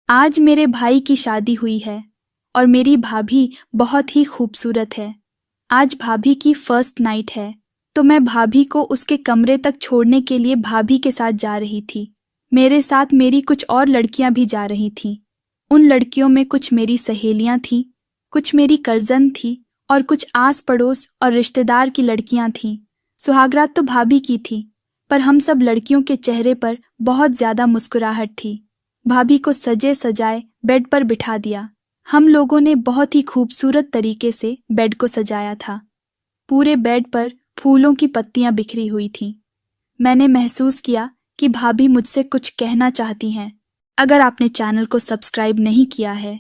आज मेरे भाई की शादी हुई है और मेरी भाभी बहुत ही खूबसूरत है। आज भाभी की फर्स्ट नाइट है, तो मैं भाभी को उसके कमरे तक छोड़ने के लिए भाभी के साथ जा रही थी। मेरे साथ मेरी कुछ और लड़कियां भी जा रही थीं। उन लड़कियों में कुछ मेरी सहेलियां थीं, कुछ मेरी कर्जन थी और कुछ आस पड़ोस और रिश्तेदार की लड़कियां थीं। सुहागरात तो भाभी की थी, पर हम सब लड़कियों के चेहरे पर बहुत ज्यादा मुस्कुराहट थी। भाभी को सजे सजाए बेड पर बिठा दिया। हम लोगों ने बहुत ही खूबसूरत तरीके से बेड को सजाया था। पूरे बेड पर फूलों की पत्तियां बिखरी हुई थीं। मैंने महसूस किया कि भाभी मुझसे कुछ कहना चाहती हैं। अगर आपने चैनल को सब्सक्राइब नहीं किया है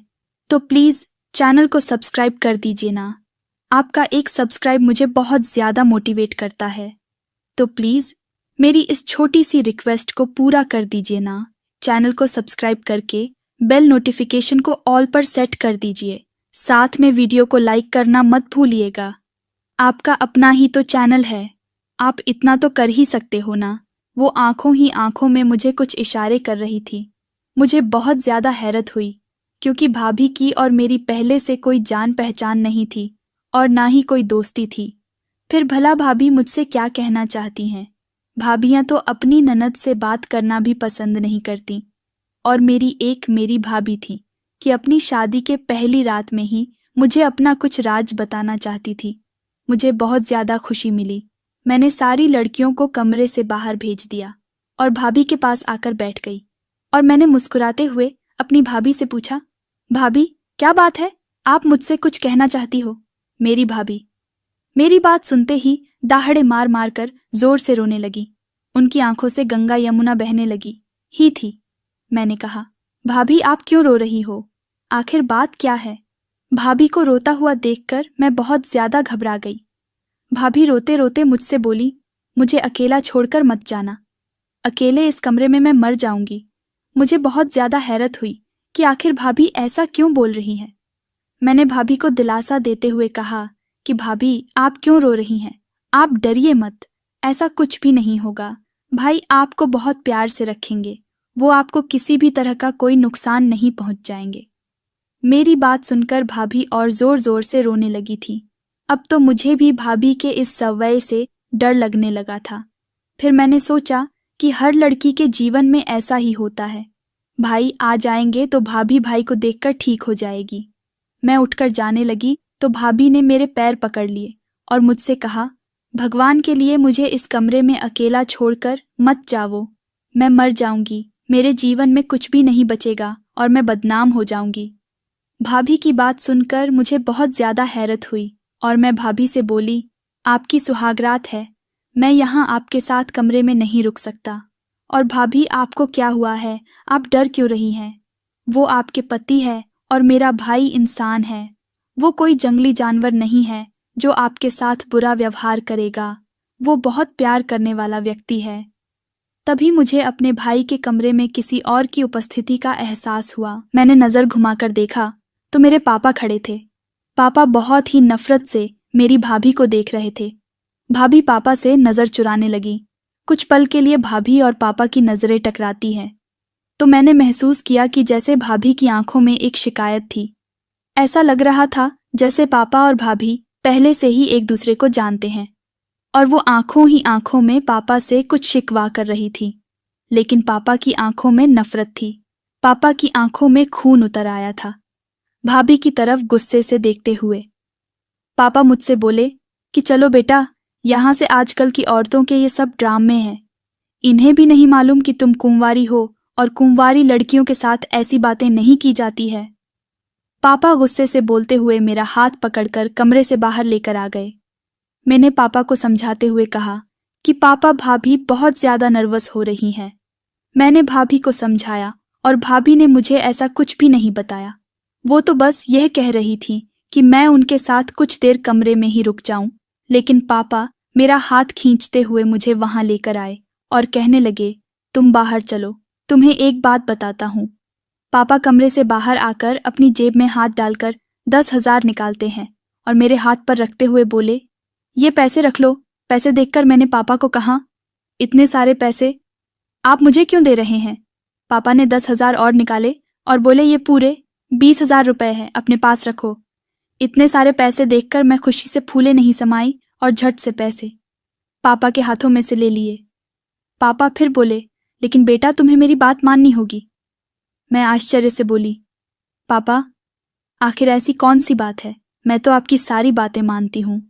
तो प्लीज़ चैनल को सब्सक्राइब कर दीजिए ना। आपका एक सब्सक्राइब मुझे बहुत ज़्यादा मोटिवेट करता है, तो प्लीज़ मेरी इस छोटी सी रिक्वेस्ट को पूरा कर दीजिए ना। चैनल को सब्सक्राइब करके बेल नोटिफिकेशन को ऑल पर सेट कर दीजिए। साथ में वीडियो को लाइक करना मत भूलिएगा। आपका अपना ही तो चैनल है, आप इतना तो कर ही सकते हो ना। वो आंखों ही आंखों में मुझे कुछ इशारे कर रही थी। मुझे बहुत ज़्यादा हैरत हुई, क्योंकि भाभी की और मेरी पहले से कोई जान पहचान नहीं थी और ना ही कोई दोस्ती थी। फिर भला भाभी मुझसे क्या कहना चाहती हैं? भाभियां तो अपनी ननद से बात करना भी पसंद नहीं करती, और मेरी भाभी थी कि अपनी शादी के पहली रात में ही मुझे अपना कुछ राज बताना चाहती थी। मुझे बहुत ज़्यादा खुशी मिली। मैंने सारी लड़कियों को कमरे से बाहर भेज दिया और भाभी के पास आकर बैठ गई, और मैंने मुस्कुराते हुए अपनी भाभी से पूछा, भाभी क्या बात है, आप मुझसे कुछ कहना चाहती हो? मेरी भाभी मेरी बात सुनते ही दाहड़े मार मार कर जोर से रोने लगी। उनकी आंखों से गंगा यमुना बहने लगी ही थी। मैंने कहा, भाभी आप क्यों रो रही हो? आखिर बात क्या है? भाभी को रोता हुआ देखकर मैं बहुत ज्यादा घबरा गई। भाभी रोते रोते मुझसे बोली, मुझे अकेला छोड़कर मत जाना। अकेले इस कमरे में मैं मर जाऊंगी। मुझे बहुत ज्यादा हैरत हुई कि आखिर भाभी ऐसा क्यों बोल रही है। मैंने भाभी को दिलासा देते हुए कहा कि भाभी आप क्यों रो रही हैं? आप डरिए मत, ऐसा कुछ भी नहीं होगा। भाई आपको बहुत प्यार से रखेंगे, वो आपको किसी भी तरह का कोई नुकसान नहीं पहुंच जाएंगे। मेरी बात सुनकर भाभी और जोर जोर से रोने लगी थी। अब तो मुझे भी भाभी के इस सवय से डर लगने लगा था। फिर मैंने सोचा कि हर लड़की के जीवन में ऐसा ही होता है। भाई आ जाएंगे तो भाभी भाई को देखकर ठीक हो जाएगी। मैं उठकर जाने लगी तो भाभी ने मेरे पैर पकड़ लिए और मुझसे कहा, भगवान के लिए मुझे इस कमरे में अकेला छोड़कर मत जाओ। मैं मर जाऊंगी, मेरे जीवन में कुछ भी नहीं बचेगा और मैं बदनाम हो जाऊंगी। भाभी की बात सुनकर मुझे बहुत ज्यादा हैरत हुई और मैं भाभी से बोली, आपकी सुहागरात है, मैं यहाँ आपके साथ कमरे में नहीं रुक सकता। और भाभी आपको क्या हुआ है, आप डर क्यों रही हैं? वो आपके पति है और मेरा भाई इंसान है। वो कोई जंगली जानवर नहीं है जो आपके साथ बुरा व्यवहार करेगा। वो बहुत प्यार करने वाला व्यक्ति है। तभी मुझे अपने भाई के कमरे में किसी और की उपस्थिति का एहसास हुआ। मैंने नजर घुमाकर देखा तो मेरे पापा खड़े थे। पापा बहुत ही नफरत से मेरी भाभी को देख रहे थे। भाभी पापा से नजर चुराने लगी। कुछ पल के लिए भाभी और पापा की नजरें टकराती हैं, तो मैंने महसूस किया कि जैसे भाभी की आंखों में एक शिकायत थी। ऐसा लग रहा था जैसे पापा और भाभी पहले से ही एक दूसरे को जानते हैं, और वो आंखों ही आंखों में पापा से कुछ शिकवा कर रही थी। लेकिन पापा की आंखों में नफरत थी। पापा की आंखों में खून उतर आया था। भाभी की तरफ गुस्से से देखते हुए पापा मुझसे बोले कि चलो बेटा, यहाँ से आजकल की औरतों के ये सब ड्रामे हैं। इन्हें भी नहीं मालूम कि तुम कुंवारी हो और कुंवारी लड़कियों के साथ ऐसी बातें नहीं की जाती है। पापा गुस्से से बोलते हुए मेरा हाथ पकड़कर कमरे से बाहर लेकर आ गए। मैंने पापा को समझाते हुए कहा कि पापा भाभी बहुत ज्यादा नर्वस हो रही हैं। मैंने भाभी को समझाया और भाभी ने मुझे ऐसा कुछ भी नहीं बताया। वो तो बस यह कह रही थी कि मैं उनके साथ कुछ देर कमरे में ही रुक जाऊं। लेकिन पापा मेरा हाथ खींचते हुए मुझे वहां लेकर आए और कहने लगे, तुम बाहर चलो, तुम्हें एक बात बताता हूं। पापा कमरे से बाहर आकर अपनी जेब में हाथ डालकर 10,000 निकालते हैं और मेरे हाथ पर रखते हुए बोले, ये पैसे रख लो। पैसे देखकर मैंने पापा को कहा, इतने सारे पैसे आप मुझे क्यों दे रहे हैं? पापा ने 10,000 और निकाले और बोले, ये पूरे 20,000 रुपए है, अपने पास रखो। इतने सारे पैसे देखकर मैं खुशी से फूले नहीं समाई और झट से पैसे पापा के हाथों में से ले लिए। पापा फिर बोले, लेकिन बेटा तुम्हें मेरी बात माननी होगी। मैं आश्चर्य से बोली, पापा आखिर ऐसी कौन सी बात है, मैं तो आपकी सारी बातें मानती हूँ।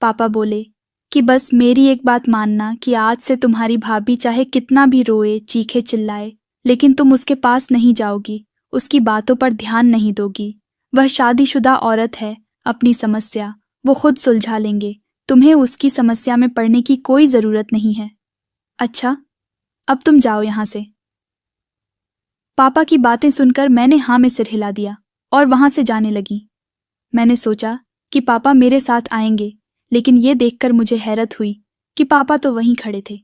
पापा बोले कि बस मेरी एक बात मानना कि आज से तुम्हारी भाभी चाहे कितना भी रोए, चीखे, चिल्लाए, लेकिन तुम उसके पास नहीं जाओगी, उसकी बातों पर ध्यान नहीं दोगी। वह शादीशुदा औरत है, अपनी समस्या वो खुद सुलझा लेंगे, तुम्हें उसकी समस्या में पड़ने की कोई जरूरत नहीं है। अच्छा, अब तुम जाओ यहां से। पापा की बातें सुनकर मैंने हाँ में सिर हिला दिया और वहां से जाने लगी। मैंने सोचा कि पापा मेरे साथ आएंगे, लेकिन ये देखकर मुझे हैरत हुई कि पापा तो वहीं खड़े थे।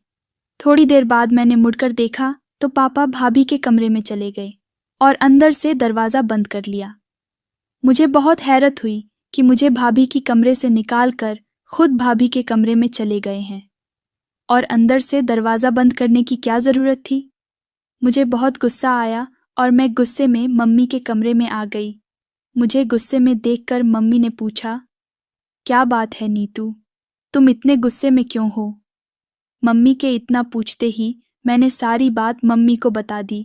थोड़ी देर बाद मैंने मुड़कर देखा तो पापा भाभी के कमरे में चले गए और अंदर से दरवाज़ा बंद कर लिया। मुझे बहुत हैरत हुई कि मुझे भाभी की कमरे से निकाल कर खुद भाभी के कमरे में चले गए हैं और अंदर से दरवाज़ा बंद करने की क्या ज़रूरत थी। मुझे बहुत गुस्सा आया और मैं गुस्से में मम्मी के कमरे में आ गई। मुझे गुस्से में देखकर मम्मी ने पूछा, क्या बात है नीतू, तुम इतने गुस्से में क्यों हो? मम्मी के इतना पूछते ही मैंने सारी बात मम्मी को बता दी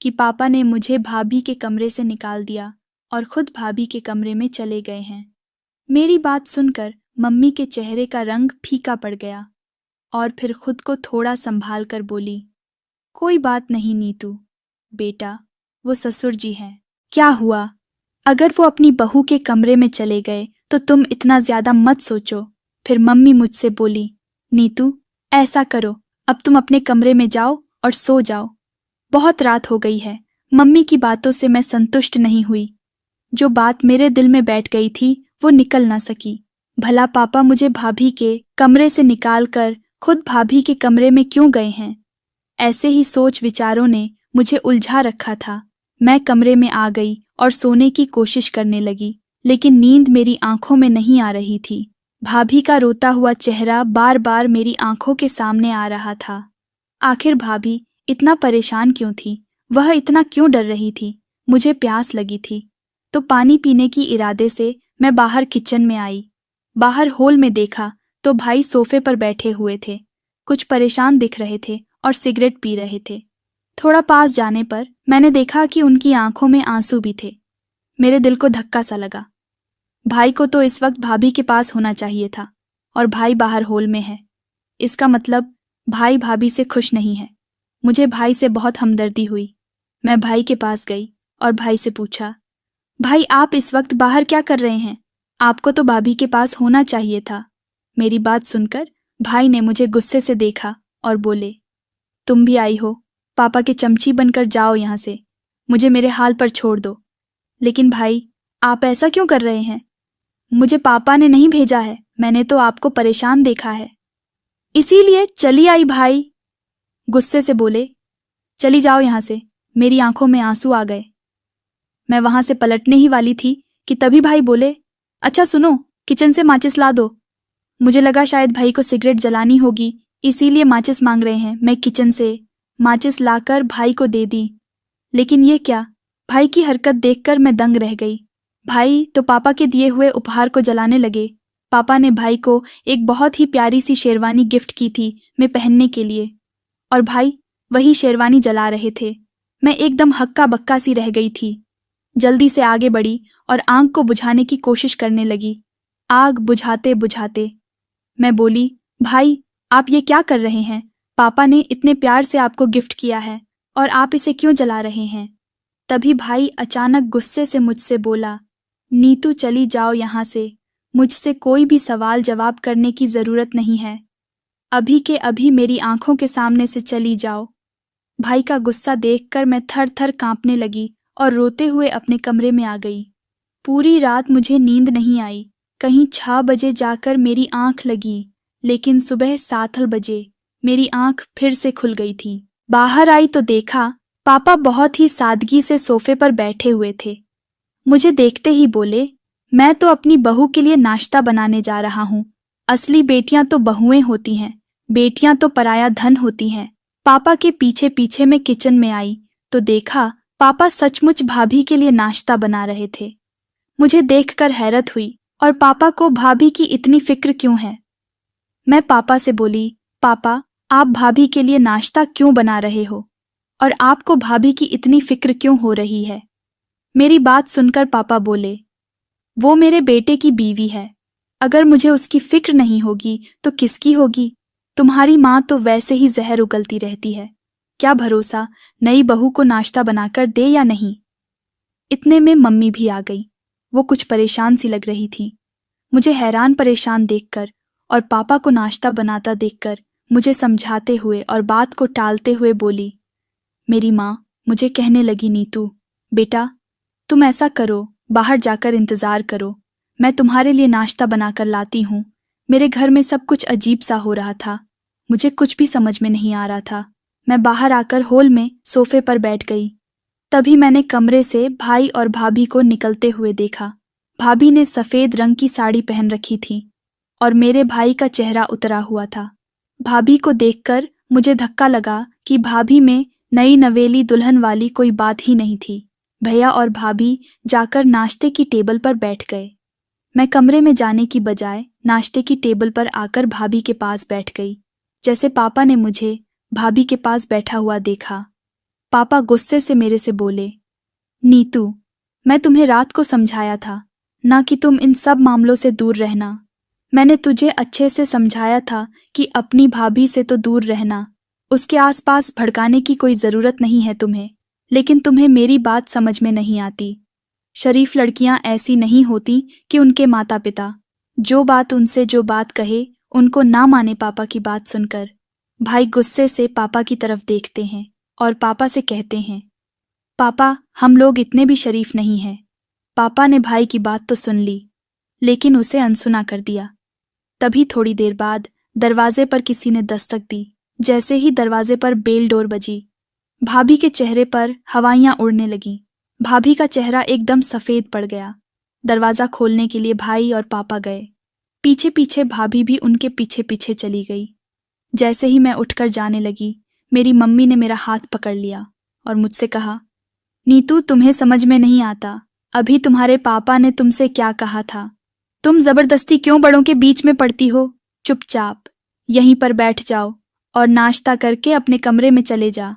कि पापा ने मुझे भाभी के कमरे से निकाल दिया और खुद भाभी के कमरे में चले गए हैं। मेरी बात सुनकर मम्मी के चेहरे का रंग फीका पड़ गया और फिर खुद को थोड़ा संभाल कर बोली, कोई बात नहीं नीतू, बेटा वो ससुर जी हैं, क्या हुआ? अगर वो अपनी बहू के कमरे में चले गए तो तुम इतना ज्यादा मत सोचो। फिर मम्मी मुझसे बोली, नीतू ऐसा करो, अब तुम अपने कमरे में जाओ और सो जाओ, बहुत रात हो गई है। मम्मी की बातों से मैं संतुष्ट नहीं हुई। जो बात मेरे दिल में बैठ गई थी वो निकल ना सकी। भला पापा मुझे भाभी के कमरे से निकाल कर खुद भाभी के कमरे में क्यों गए हैं? ऐसे ही सोच विचारों ने मुझे उलझा रखा था। मैं कमरे में आ गई और सोने की कोशिश करने लगी, लेकिन नींद मेरी आंखों में नहीं आ रही थी। भाभी का रोता हुआ चेहरा बार बार मेरी आंखों के सामने आ रहा था। आखिर भाभी इतना परेशान क्यों थी? वह इतना क्यों डर रही थी? मुझे प्यास लगी थी तो पानी पीने की इरादे से मैं बाहर किचन में आई। बाहर हॉल में देखा तो भाई सोफे पर बैठे हुए थे, कुछ परेशान दिख रहे थे और सिगरेट पी रहे थे। थोड़ा पास जाने पर मैंने देखा कि उनकी आंखों में आंसू भी थे। मेरे दिल को धक्का सा लगा। भाई को तो इस वक्त भाभी के पास होना चाहिए था और भाई बाहर हॉल में है। इसका मतलब भाई भाभी से खुश नहीं है। मुझे भाई से बहुत हमदर्दी हुई। मैं भाई के पास गई और भाई से पूछा, भाई आप इस वक्त बाहर क्या कर रहे हैं? आपको तो भाभी के पास होना चाहिए था। मेरी बात सुनकर भाई ने मुझे गुस्से से देखा और बोले, तुम भी आई हो? पापा के चमची बनकर जाओ यहाँ से, मुझे मेरे हाल पर छोड़ दो। लेकिन भाई आप ऐसा क्यों कर रहे हैं? मुझे पापा ने नहीं भेजा है, मैंने तो आपको परेशान देखा है, इसीलिए चली आई। भाई गुस्से से बोले, चली जाओ यहाँ से। मेरी आंखों में आंसू आ गए। मैं वहां से पलटने ही वाली थी कि तभी भाई बोले, अच्छा सुनो, किचन से माचिस ला दो। मुझे लगा शायद भाई को सिगरेट जलानी होगी, इसीलिए माचिस मांग रहे हैं। मैं किचन से माचिस लाकर भाई को दे दी। लेकिन ये क्या? भाई की हरकत देखकर मैं दंग रह गई। भाई तो पापा के दिए हुए उपहार को जलाने लगे। पापा ने भाई को एक बहुत ही प्यारी सी शेरवानी गिफ्ट की थी मैं पहनने के लिए, और भाई वही शेरवानी जला रहे थे। मैं एकदम हक्का बक्का सी रह गई थी। जल्दी से आगे बढ़ी और आग को बुझाने की कोशिश करने लगी। आग बुझाते बुझाते मैं बोली, भाई आप ये क्या कर रहे हैं? पापा ने इतने प्यार से आपको गिफ्ट किया है और आप इसे क्यों जला रहे हैं? तभी भाई अचानक गुस्से से मुझसे बोला, नीतू चली जाओ यहाँ से, मुझसे कोई भी सवाल जवाब करने की ज़रूरत नहीं है, अभी के अभी मेरी आंखों के सामने से चली जाओ। भाई का गुस्सा देखकर मैं थर थर कांपने लगी और रोते हुए अपने कमरे में आ गई। पूरी रात मुझे नींद नहीं आई। कहीं 6 बजे जाकर मेरी आंख लगी, लेकिन सुबह 7 बजे मेरी आंख फिर से खुल गई थी। बाहर आई तो देखा पापा बहुत ही सादगी से सोफे पर बैठे हुए थे। मुझे देखते ही बोले, मैं तो अपनी बहू के लिए नाश्ता बनाने जा रहा हूँ। असली बेटियां तो बहुएं होती हैं, बेटियां तो पराया धन होती हैं। पापा के पीछे पीछे मैं किचन में आई तो देखा पापा सचमुच भाभी के लिए नाश्ता बना रहे थे। मुझे देखकर हैरत हुई और पापा को भाभी की इतनी फिक्र क्यों है। मैं पापा से बोली, पापा आप भाभी के लिए नाश्ता क्यों बना रहे हो और आपको भाभी की इतनी फिक्र क्यों हो रही है। मेरी बात सुनकर पापा बोले, वो मेरे बेटे की बीवी है, अगर मुझे उसकी फिक्र नहीं होगी तो किसकी होगी। तुम्हारी माँ तो वैसे ही जहर उगलती रहती है, क्या भरोसा नई बहू को नाश्ता बनाकर दे या नहीं। इतने में मम्मी भी आ गई। वो कुछ परेशान सी लग रही थी। मुझे हैरान परेशान देखकर और पापा को नाश्ता बनाता देखकर मुझे समझाते हुए और बात को टालते हुए बोली, मेरी माँ मुझे कहने लगी, नीतू बेटा तुम ऐसा करो, बाहर जाकर इंतजार करो, मैं तुम्हारे लिए नाश्ता बनाकर लाती हूँ। मेरे घर में सब कुछ अजीब सा हो रहा था, मुझे कुछ भी समझ में नहीं आ रहा था। मैं बाहर आकर हॉल में सोफे पर बैठ गई। तभी मैंने कमरे से भाई और भाभी को निकलते हुए देखा। भाभी ने सफ़ेद रंग की साड़ी पहन रखी थी और मेरे भाई का चेहरा उतरा हुआ था। भाभी को देखकर मुझे धक्का लगा कि भाभी में नई नवेली दुल्हन वाली कोई बात ही नहीं थी। भैया और भाभी जाकर नाश्ते की टेबल पर बैठ गए। मैं कमरे में जाने की बजाय नाश्ते की टेबल पर आकर भाभी के पास बैठ गई। जैसे पापा ने मुझे भाभी के पास बैठा हुआ देखा, पापा गुस्से से मेरे से बोले, नीतू मैं तुम्हें रात को समझाया था ना कि तुम इन सब मामलों से दूर रहना। मैंने तुझे अच्छे से समझाया था कि अपनी भाभी से तो दूर रहना, उसके आसपास भड़काने की कोई ज़रूरत नहीं है तुम्हें, लेकिन तुम्हें मेरी बात समझ में नहीं आती। शरीफ लड़कियां ऐसी नहीं होती कि उनके माता पिता जो बात कहे उनको ना माने। पापा की बात सुनकर भाई गुस्से से पापा की तरफ देखते हैं और पापा से कहते हैं, पापा हम लोग इतने भी शरीफ नहीं हैं। पापा ने भाई की बात तो सुन ली लेकिन उसे अनसुना कर दिया। तभी थोड़ी देर बाद दरवाजे पर किसी ने दस्तक दी। जैसे ही दरवाजे पर बेल डोर बजी, भाभी के चेहरे पर हवाइयां उड़ने लगीं। भाभी का चेहरा एकदम सफ़ेद पड़ गया। दरवाज़ा खोलने के लिए भाई और पापा गए। पीछे पीछे भाभी भी उनके पीछे पीछे चली गई। जैसे ही मैं उठकर जाने लगी, मेरी मम्मी ने मेरा हाथ पकड़ लिया और मुझसे कहा, नीतू तुम्हें समझ में नहीं आता, अभी तुम्हारे पापा ने तुमसे क्या कहा था। तुम ज़बरदस्ती क्यों बड़ों के बीच में पड़ती हो। चुपचाप यहीं पर बैठ जाओ और नाश्ता करके अपने कमरे में चले जा।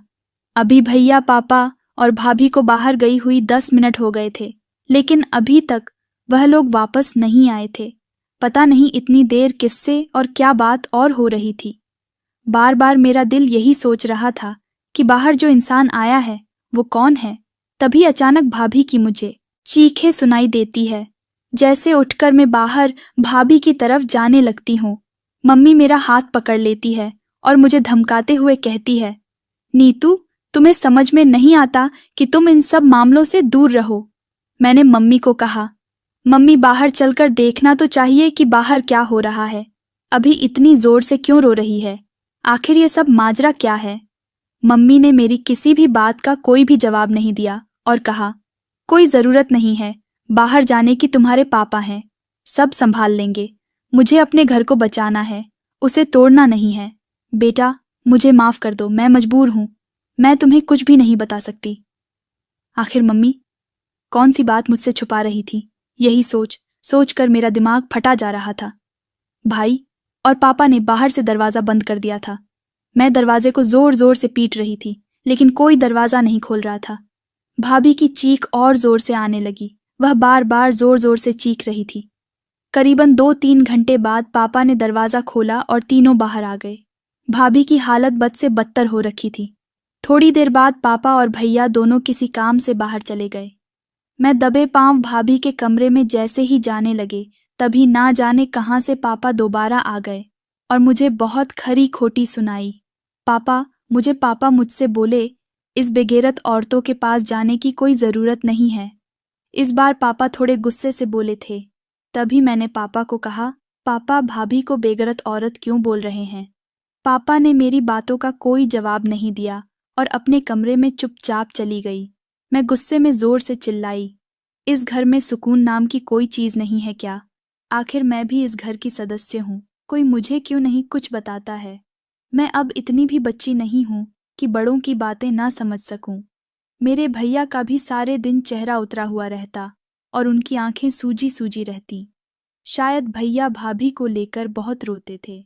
अभी भैया पापा और भाभी को बाहर गई हुई 10 मिनट हो गए थे, लेकिन अभी तक वह लोग वापस नहीं आए थे। पता नहीं इतनी देर किससे और क्या बात और हो रही थी। बार बार मेरा दिल यही सोच रहा था कि बाहर जो इंसान आया है वो कौन है। तभी अचानक भाभी की मुझे चीखें सुनाई देती है। जैसे उठकर मैं बाहर भाभी की तरफ जाने लगती हूँ, मम्मी मेरा हाथ पकड़ लेती है और मुझे धमकाते हुए कहती है, नीतू तुम्हें समझ में नहीं आता कि तुम इन सब मामलों से दूर रहो। मैंने मम्मी को कहा, मम्मी बाहर चलकर देखना तो चाहिए कि बाहर क्या हो रहा है। अभी इतनी जोर से क्यों रो रही है, आखिर ये सब माजरा क्या है। मम्मी ने मेरी किसी भी बात का कोई भी जवाब नहीं दिया और कहा, कोई ज़रूरत नहीं है बाहर जाने की, तुम्हारे पापा हैं, सब संभाल लेंगे। मुझे अपने घर को बचाना है, उसे तोड़ना नहीं है। बेटा मुझे माफ़ कर दो, मैं मजबूर हूँ, मैं तुम्हें कुछ भी नहीं बता सकती। आखिर मम्मी कौन सी बात मुझसे छुपा रही थी, यही सोच कर मेरा दिमाग फटा जा रहा था। भाई और पापा ने बाहर से दरवाज़ा बंद कर दिया था। मैं दरवाजे को ज़ोर ज़ोर से पीट रही थी, लेकिन कोई दरवाज़ा नहीं खोल रहा था। भाभी की चीख और ज़ोर से आने लगी। वह बार बार ज़ोर ज़ोर से चीख रही थी। करीबन 2-3 घंटे बाद पापा ने दरवाज़ा खोला और तीनों बाहर आ गए। भाभी की हालत बद से बदतर हो रखी थी। थोड़ी देर बाद पापा और भैया दोनों किसी काम से बाहर चले गए। मैं दबे पांव भाभी के कमरे में जैसे ही जाने लगे, तभी ना जाने कहाँ से पापा दोबारा आ गए और मुझे बहुत खरी खोटी सुनाई। पापा मुझसे बोले, इस बेगैरत औरतों के पास जाने की कोई ज़रूरत नहीं है। इस बार पापा थोड़े गुस्से से बोले थे। तभी मैंने पापा को कहा, पापा भाभी को बेगैरत औरत क्यों बोल रहे हैं। पापा ने मेरी बातों का कोई जवाब नहीं दिया और अपने कमरे में चुपचाप चली गई। मैं गुस्से में ज़ोर से चिल्लाई, इस घर में सुकून नाम की कोई चीज़ नहीं है क्या। आखिर मैं भी इस घर की सदस्य हूँ, कोई मुझे क्यों नहीं कुछ बताता है। मैं अब इतनी भी बच्ची नहीं हूँ कि बड़ों की बातें ना समझ सकूं। मेरे भैया का भी सारे दिन चेहरा उतरा हुआ रहता और उनकी आंखें सूजी सूजी रहती। शायद भैया भाभी को लेकर बहुत रोते थे।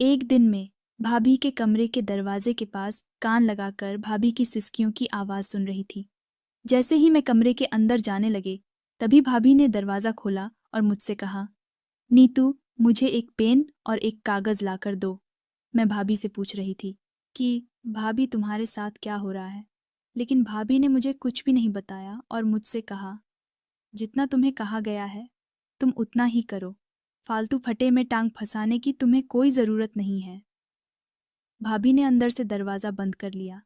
एक दिन में भाभी के कमरे के दरवाजे के पास कान लगाकर भाभी की सिसकियों की आवाज़ सुन रही थी। जैसे ही मैं कमरे के अंदर जाने लगे तभी भाभी ने दरवाज़ा खोला और मुझसे कहा, नीतू, मुझे एक पेन और एक कागज़ लाकर दो। मैं भाभी से पूछ रही थी कि भाभी तुम्हारे साथ क्या हो रहा है, लेकिन भाभी ने मुझे कुछ भी नहीं बताया और मुझसे कहा, जितना तुम्हें कहा गया है तुम उतना ही करो, फालतू फटे में टांग फंसाने की तुम्हें कोई ज़रूरत नहीं है। भाभी ने अंदर से दरवाज़ा बंद कर लिया।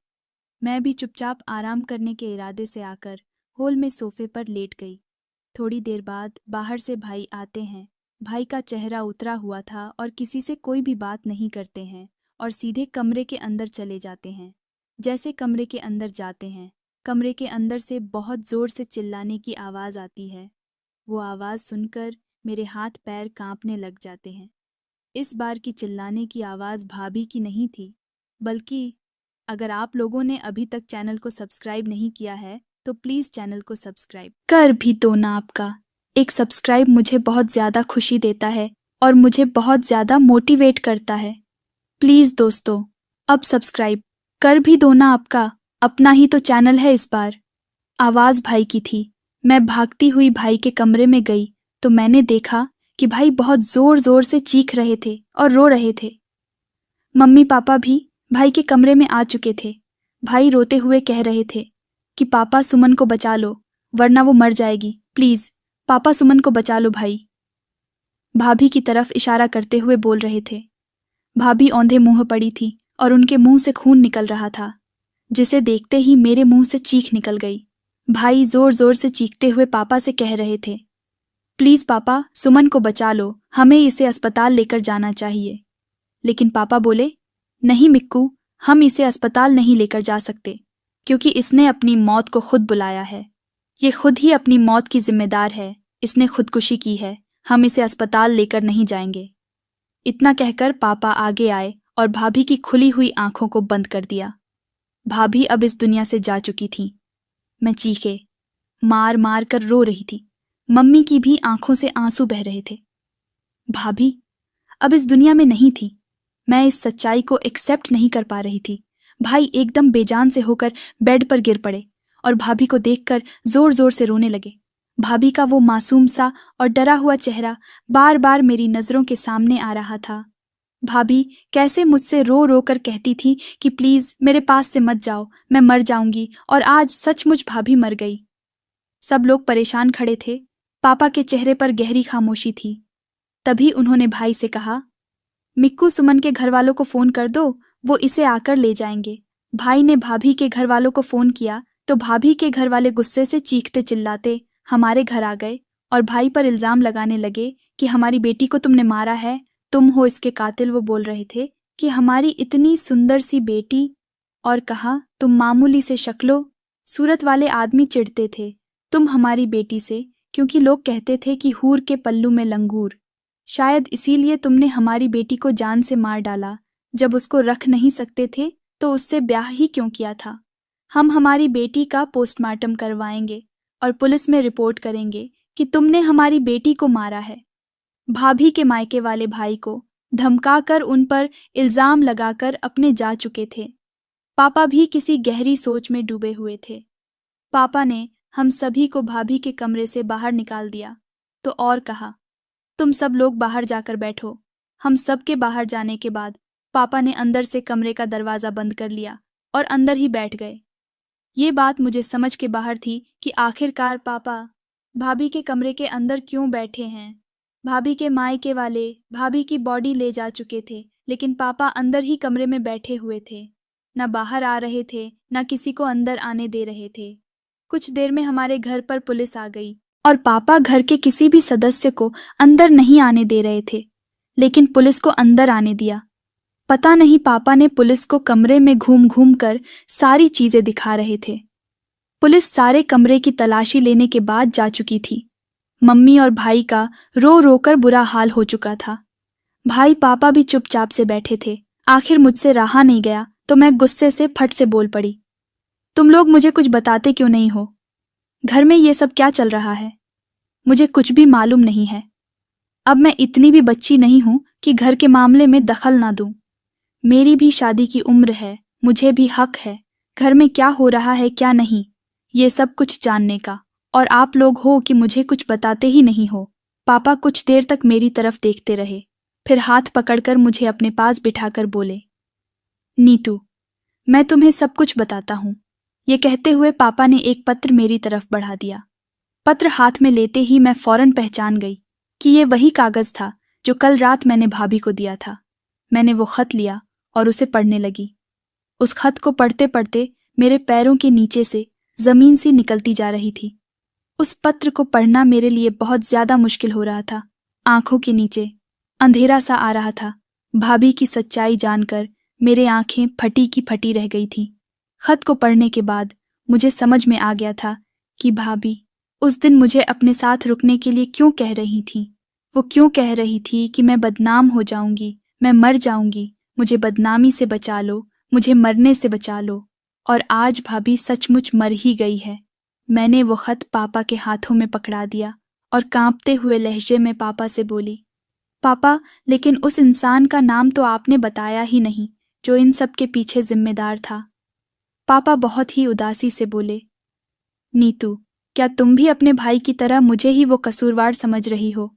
मैं भी चुपचाप आराम करने के इरादे से आकर हॉल में सोफे पर लेट गई। थोड़ी देर बाद बाहर से भाई आते हैं। भाई का चेहरा उतरा हुआ था और किसी से कोई भी बात नहीं करते हैं और सीधे कमरे के अंदर चले जाते हैं। जैसे कमरे के अंदर जाते हैं, कमरे के अंदर से बहुत ज़ोर से चिल्लाने की आवाज़ आती है। वो आवाज़ सुनकर मेरे हाथ पैर कांपने लग जाते हैं। इस बार की चिल्लाने की आवाज़ भाभी की नहीं थी, बल्कि अगर आप लोगों ने अभी तक चैनल को सब्सक्राइब नहीं किया है तो प्लीज़ चैनल को सब्सक्राइब कर भी दो ना। आपका एक सब्सक्राइब मुझे बहुत ज़्यादा खुशी देता है और मुझे बहुत ज़्यादा मोटिवेट करता है। प्लीज़ दोस्तों, अब सब्सक्राइब कर भी दो ना। आपका अपना ही तो चैनल है। इस बार आवाज़ भाई की थी। मैं भागती हुई भाई के कमरे में गई तो मैंने देखा कि भाई बहुत ज़ोर ज़ोर से चीख रहे थे और रो रहे थे। मम्मी पापा भी भाई के कमरे में आ चुके थे। भाई रोते हुए कह रहे थे कि पापा सुमन को बचा लो वरना वो मर जाएगी, प्लीज़ पापा सुमन को बचा लो। भाई भाभी की तरफ इशारा करते हुए बोल रहे थे। भाभी औंधे मुंह पड़ी थी और उनके मुंह से खून निकल रहा था, जिसे देखते ही मेरे मुंह से चीख निकल गई। भाई जोर जोर से चीखते हुए पापा से कह रहे थे, प्लीज़ पापा सुमन को बचा लो, हमें इसे अस्पताल लेकर जाना चाहिए। लेकिन पापा बोले, नहीं मिक्कू, हम इसे अस्पताल नहीं लेकर जा सकते क्योंकि इसने अपनी मौत को खुद बुलाया है। ये खुद ही अपनी मौत की जिम्मेदार है। इसने खुदकुशी की है। हम इसे अस्पताल लेकर नहीं जाएंगे। इतना कहकर पापा आगे आए और भाभी की खुली हुई आंखों को बंद कर दिया। भाभी अब इस दुनिया से जा चुकी थी। मैं चीखे मार मार कर रो रही थी। मम्मी की भी आंखों से आंसू बह रहे थे। भाभी अब इस दुनिया में नहीं थी। मैं इस सच्चाई को एक्सेप्ट नहीं कर पा रही थी। भाई एकदम बेजान से होकर बेड पर गिर पड़े और भाभी को देखकर जोर जोर से रोने लगे। भाभी का वो मासूम सा और डरा हुआ चेहरा बार बार मेरी नज़रों के सामने आ रहा था। भाभी कैसे मुझसे रो रो कर कहती थी कि प्लीज़ मेरे पास से मत जाओ, मैं मर जाऊंगी। और आज सचमुच भाभी मर गई। सब लोग परेशान खड़े थे। पापा के चेहरे पर गहरी खामोशी थी। तभी उन्होंने भाई से कहा, मिक्कू सुमन के घर वालों को फ़ोन कर दो, वो इसे आकर ले जाएंगे। भाई ने भाभी के घर वालों को फ़ोन किया तो भाभी के घर वाले गुस्से से चीखते चिल्लाते हमारे घर आ गए और भाई पर इल्ज़ाम लगाने लगे कि हमारी बेटी को तुमने मारा है, तुम हो इसके कातिल। वो बोल रहे थे कि हमारी इतनी सुंदर सी बेटी, और कहा तुम मामूली से शक्लो सूरत वाले आदमी चिढ़ते थे तुम हमारी बेटी से, क्योंकि लोग कहते थे कि हूर के पल्लू में लंगूर। शायद इसीलिए तुमने हमारी बेटी को जान से मार डाला। जब उसको रख नहीं सकते थे तो उससे ब्याह ही क्यों किया था। हम हमारी बेटी का पोस्टमार्टम करवाएंगे और पुलिस में रिपोर्ट करेंगे कि तुमने हमारी बेटी को मारा है। भाभी के मायके वाले भाई को धमकाकर उन पर इल्ज़ाम लगाकर अपने जा चुके थे। पापा भी किसी गहरी सोच में डूबे हुए थे। पापा ने हम सभी को भाभी के कमरे से बाहर निकाल दिया तो और कहा, तुम सब लोग बाहर जाकर बैठो। हम सब के बाहर जाने के बाद पापा ने अंदर से कमरे का दरवाज़ा बंद कर लिया और अंदर ही बैठ गए। ये बात मुझे समझ के बाहर थी कि आखिरकार पापा भाभी के कमरे के अंदर क्यों बैठे हैं। भाभी के मायके वाले भाभी की बॉडी ले जा चुके थे, लेकिन पापा अंदर ही कमरे में बैठे हुए थे। न बाहर आ रहे थे, न किसी को अंदर आने दे रहे थे। कुछ देर में हमारे घर पर पुलिस आ गई और पापा घर के किसी भी सदस्य को अंदर नहीं आने दे रहे थे, लेकिन पुलिस को अंदर आने दिया। पता नहीं पापा ने पुलिस को कमरे में घूम घूम कर सारी चीजें दिखा रहे थे। पुलिस सारे कमरे की तलाशी लेने के बाद जा चुकी थी। मम्मी और भाई का रो रो कर बुरा हाल हो चुका था। भाई पापा भी चुपचाप से बैठे थे। आखिर मुझसे रहा नहीं गया तो मैं गुस्से से फट से बोल पड़ी, तुम लोग मुझे कुछ बताते क्यों नहीं हो? घर में ये सब क्या चल रहा है? मुझे कुछ भी मालूम नहीं है। अब मैं इतनी भी बच्ची नहीं हूं कि घर के मामले में दखल ना दूं। मेरी भी शादी की उम्र है, मुझे भी हक है घर में क्या हो रहा है क्या नहीं, ये सब कुछ जानने का। और आप लोग हो कि मुझे कुछ बताते ही नहीं हो। पापा कुछ देर तक मेरी तरफ देखते रहे, फिर हाथ पकड़कर मुझे अपने पास बिठाकर बोले, नीतू, मैं तुम्हें सब कुछ बताता हूं। ये कहते हुए पापा ने एक पत्र मेरी तरफ बढ़ा दिया। पत्र हाथ में लेते ही मैं फौरन पहचान गई कि ये वही कागज था जो कल रात मैंने भाभी को दिया था। मैंने वो खत लिया और उसे पढ़ने लगी। उस खत को पढ़ते पढ़ते मेरे पैरों के नीचे से जमीन सी निकलती जा रही थी। उस पत्र को पढ़ना मेरे लिए बहुत ज्यादा मुश्किल हो रहा था। आंखों के नीचे अंधेरा सा आ रहा था। भाभी की सच्चाई जानकर मेरे आंखें फटी की फटी रह गई थी। खत को पढ़ने के बाद मुझे समझ में आ गया था कि भाभी उस दिन मुझे अपने साथ रुकने के लिए क्यों कह रही थी। वो क्यों कह रही थी कि मैं बदनाम हो जाऊंगी, मैं मर जाऊंगी, मुझे बदनामी से बचा लो, मुझे मरने से बचा लो। और आज भाभी सचमुच मर ही गई है। मैंने वो खत पापा के हाथों में पकड़ा दिया और कांपते हुए लहजे में पापा से बोली, पापा, लेकिन उस इंसान का नाम तो आपने बताया ही नहीं जो इन सब के पीछे जिम्मेदार था। पापा बहुत ही उदासी से बोले, नीतू, क्या तुम भी अपने भाई की तरह मुझे ही वो कसूरवार समझ रही हो?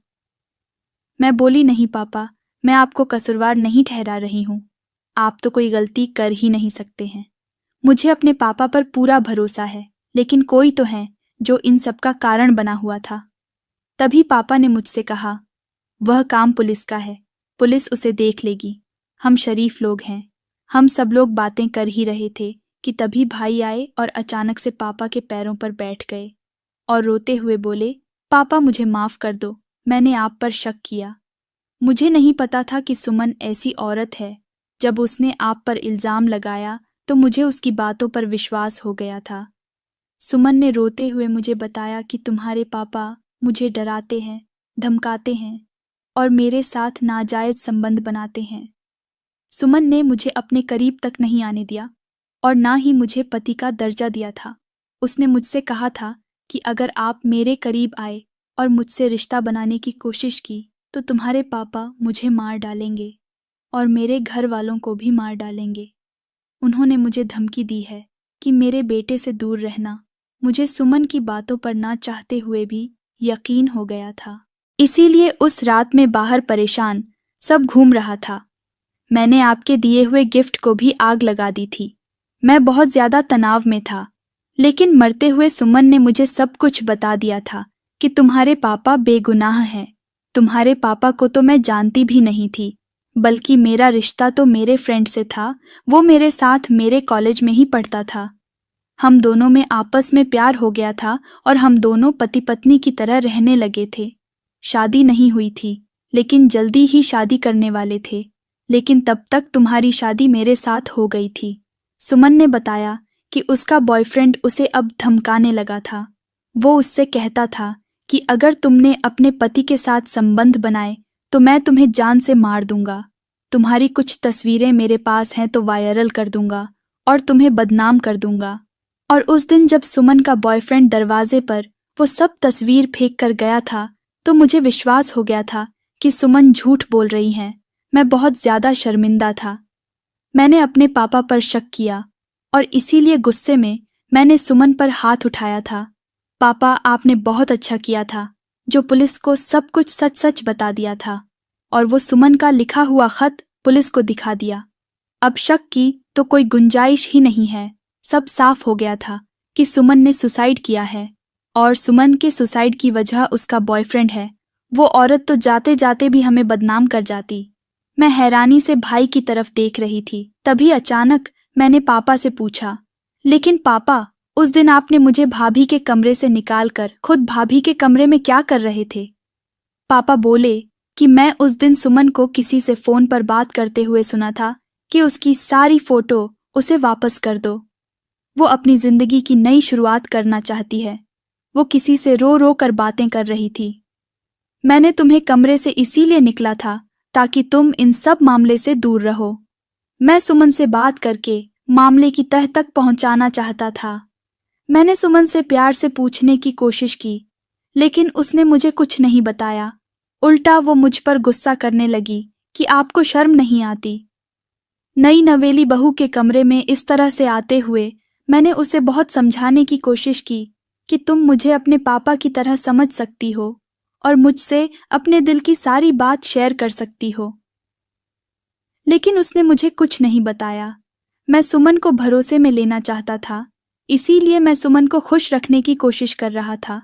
मैं बोली, नहीं पापा, मैं आपको कसूरवार नहीं ठहरा रही हूं। आप तो कोई गलती कर ही नहीं सकते हैं। मुझे अपने पापा पर पूरा भरोसा है, लेकिन कोई तो है जो इन सब का कारण बना हुआ था। तभी पापा ने मुझसे कहा, वह काम पुलिस का है, पुलिस उसे देख लेगी। हम शरीफ लोग हैं। हम सब लोग बातें कर ही रहे थे कि तभी भाई आए और अचानक से पापा के पैरों पर बैठ गए और रोते हुए बोले, पापा मुझे माफ कर दो, मैंने आप पर शक किया। मुझे नहीं पता था कि सुमन ऐसी औरत है। जब उसने आप पर इल्जाम लगाया तो मुझे उसकी बातों पर विश्वास हो गया था। सुमन ने रोते हुए मुझे बताया कि तुम्हारे पापा मुझे डराते हैं, धमकाते हैं और मेरे साथ नाजायज संबंध बनाते हैं। सुमन ने मुझे अपने करीब तक नहीं आने दिया और ना ही मुझे पति का दर्जा दिया था। उसने मुझसे कहा था कि अगर आप मेरे करीब आए और मुझसे रिश्ता बनाने की कोशिश की तो तुम्हारे पापा मुझे मार डालेंगे और मेरे घर वालों को भी मार डालेंगे। उन्होंने मुझे धमकी दी है कि मेरे बेटे से दूर रहना। मुझे सुमन की बातों पर ना चाहते हुए भी यकीन हो गया था। इसीलिए उस रात में बाहर परेशान सब घूम रहा था। मैंने आपके दिए हुए गिफ्ट को भी आग लगा दी थी। मैं बहुत ज्यादा तनाव में था, लेकिन मरते हुए सुमन ने मुझे सब कुछ बता दिया था कि तुम्हारे पापा बेगुनाह हैं। तुम्हारे पापा को तो मैं जानती भी नहीं थी, बल्कि मेरा रिश्ता तो मेरे फ्रेंड से था। वो मेरे साथ मेरे कॉलेज में ही पढ़ता था। हम दोनों में आपस में प्यार हो गया था और हम दोनों पति पत्नी की तरह रहने लगे थे। शादी नहीं हुई थी, लेकिन जल्दी ही शादी करने वाले थे। लेकिन तब तक तुम्हारी शादी मेरे साथ हो गई थी। सुमन ने बताया कि उसका बॉयफ्रेंड उसे अब धमकाने लगा था। वो उससे कहता था कि अगर तुमने अपने पति के साथ संबंध बनाए तो मैं तुम्हें जान से मार दूंगा। तुम्हारी कुछ तस्वीरें मेरे पास हैं तो वायरल कर दूंगा और तुम्हें बदनाम कर दूंगा। और उस दिन जब सुमन का बॉयफ्रेंड दरवाजे पर वो सब तस्वीर फेंक कर गया था तो मुझे विश्वास हो गया था कि सुमन झूठ बोल रही हैं। मैं बहुत ज्यादा शर्मिंदा था। मैंने अपने पापा पर शक किया और इसीलिए गुस्से में मैंने सुमन पर हाथ उठाया था। पापा, आपने बहुत अच्छा किया था जो पुलिस को सब कुछ सच सच बता दिया था और वो सुमन का लिखा हुआ खत पुलिस को दिखा दिया। अब शक की तो कोई गुंजाइश ही नहीं है। सब साफ हो गया था कि सुमन ने सुसाइड किया है और सुमन के सुसाइड की वजह उसका बॉयफ्रेंड है। वो औरत तो जाते जाते भी हमें बदनाम कर जाती। मैं हैरानी से भाई की तरफ देख रही थी। तभी अचानक मैंने पापा से पूछा, लेकिन पापा, उस दिन आपने मुझे भाभी के कमरे से निकालकर खुद भाभी के कमरे में क्या कर रहे थे? पापा बोले कि मैं उस दिन सुमन को किसी से फोन पर बात करते हुए सुना था कि उसकी सारी फोटो उसे वापस कर दो। वो अपनी जिंदगी की नई शुरुआत करना चाहती है। वो किसी से रो रो कर बातें कर रही थी। मैंने तुम्हें कमरे से इसीलिए निकला था ताकि तुम इन सब मामले से दूर रहो। मैं सुमन से बात करके मामले की तह तक पहुंचाना चाहता था। मैंने सुमन से प्यार से पूछने की कोशिश की, लेकिन उसने मुझे कुछ नहीं बताया। उल्टा वो मुझ पर गुस्सा करने लगी कि आपको शर्म नहीं आती। नई नवेली बहू के कमरे में इस तरह से आते हुए मैंने उसे बहुत समझाने की कोशिश की कि तुम मुझे अपने पापा की तरह समझ सकती हो और मुझसे अपने दिल की सारी बात शेयर कर सकती हो, लेकिन उसने मुझे कुछ नहीं बताया। मैं सुमन को भरोसे में लेना चाहता था, इसीलिए मैं सुमन को खुश रखने की कोशिश कर रहा था।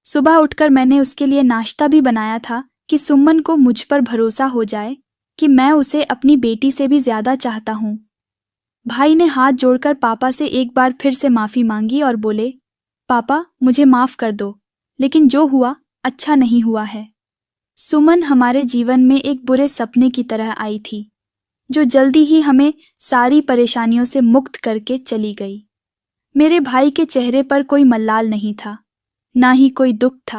सुबह उठकर मैंने उसके लिए नाश्ता भी बनाया था कि सुमन को मुझ पर भरोसा हो जाए कि मैं उसे अपनी बेटी से भी ज्यादा चाहता हूँ। भाई ने हाथ जोड़कर पापा से एक बार फिर से माफी मांगी और बोले, पापा मुझे माफ कर दो, लेकिन जो हुआ अच्छा नहीं हुआ है। सुमन हमारे जीवन में एक बुरे सपने की तरह आई थी, जो जल्दी ही हमें सारी परेशानियों से मुक्त करके चली गई। मेरे भाई के चेहरे पर कोई मलाल नहीं था, ना ही कोई दुख था।